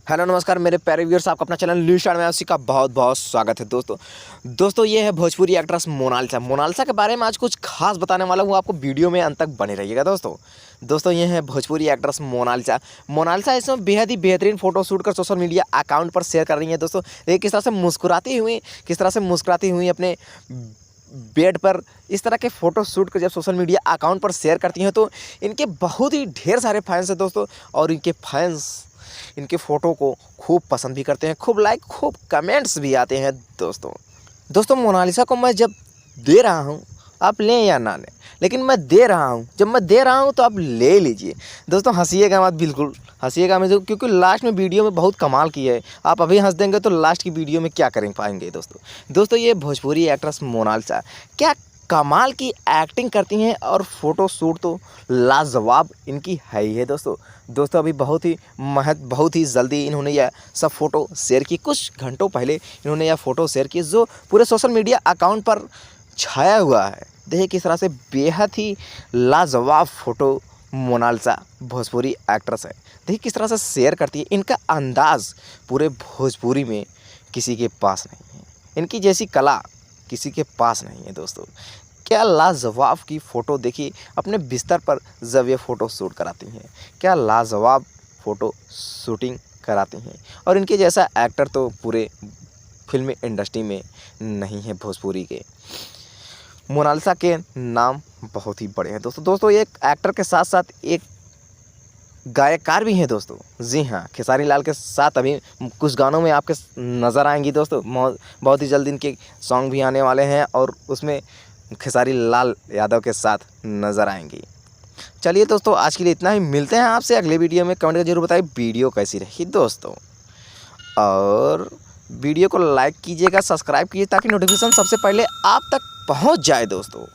Hello नमस्कार मेरे प्यारे व्यूअर्स, आपका अपना चैनल न्यू स्टार में उसी का बहुत बहुत स्वागत है। दोस्तों ये है भोजपुरी एक्ट्रेस मोनालिसा के बारे में आज कुछ खास बताने वाला हूँ। आपको वीडियो में अंत तक बने रहिएगा। दोस्तों ये है भोजपुरी एक्ट्रेस मोनालिसा इसमें बेहद ही बेहतरीन फोटो शूट कर सोशल मीडिया अकाउंट पर शेयर कर रही है। दोस्तों देखिए किस तरह से मुस्कुराती हुई अपने बेड पर इस तरह के फ़ोटो शूट कर जब सोशल मीडिया अकाउंट पर शेयर करती हैं तो इनके बहुत ही ढेर सारे फैंस हैं दोस्तों। और इनके फैंस इनके फ़ोटो को खूब पसंद भी करते हैं, खूब लाइक खूब कमेंट्स भी आते हैं। दोस्तों मोनालिसा को मैं जब दे रहा हूँ, आप लें या ना लें, लेकिन मैं दे रहा हूँ। जब मैं दे रहा हूँ तो आप ले लीजिए। दोस्तों हंसिएगा मत, बिल्कुल हंसिएगा मत, क्योंकि लास्ट में वीडियो में बहुत कमाल की है। आप अभी हंस देंगे तो लास्ट की वीडियो में क्या कर पाएंगे। दोस्तों ये भोजपुरी एक्ट्रेस मोनालिसा क्या कमाल की एक्टिंग करती हैं और फ़ोटो शूट तो लाजवाब इनकी है ही है। दोस्तों अभी बहुत ही जल्दी इन्होंने यह सब फ़ोटो शेयर की। कुछ घंटों पहले इन्होंने यह फ़ोटो शेयर की जो पूरे सोशल मीडिया अकाउंट पर छाया हुआ है। देखिए किस तरह से बेहद ही लाजवाब फ़ोटो मोनालिसा भोजपुरी एक्ट्रेस है। देखिए किस तरह से शेयर करती है। इनका अंदाज़ पूरे भोजपुरी में किसी के पास नहीं है। इनकी जैसी कला किसी के पास नहीं है। दोस्तों क्या लाजवाब की फ़ोटो देखिए, अपने बिस्तर पर जब ये फ़ोटो शूट कराती हैं, क्या लाजवाब फ़ोटो शूटिंग कराती हैं। और इनके जैसा एक्टर तो पूरे फिल्मी इंडस्ट्री में नहीं है भोजपुरी के। मोनालिसा के नाम बहुत ही बड़े हैं दोस्तों एक एक्टर के साथ साथ एक गायकार भी हैं दोस्तों। जी हाँ, खेसारी लाल के साथ अभी कुछ गानों में आपके नज़र आएंगी दोस्तों। बहुत ही जल्द इनके सॉन्ग भी आने वाले हैं और उसमें खेसारी लाल यादव के साथ नज़र आएंगी। चलिए दोस्तों आज के लिए इतना ही, मिलते हैं आपसे अगले वीडियो में। कमेंट कर जरूर बताइए वीडियो कैसी रही दोस्तों, और वीडियो को लाइक कीजिएगा, सब्सक्राइब कीजिए ताकि नोटिफिकेशन सबसे पहले आप तक पहुँच जाए दोस्तों।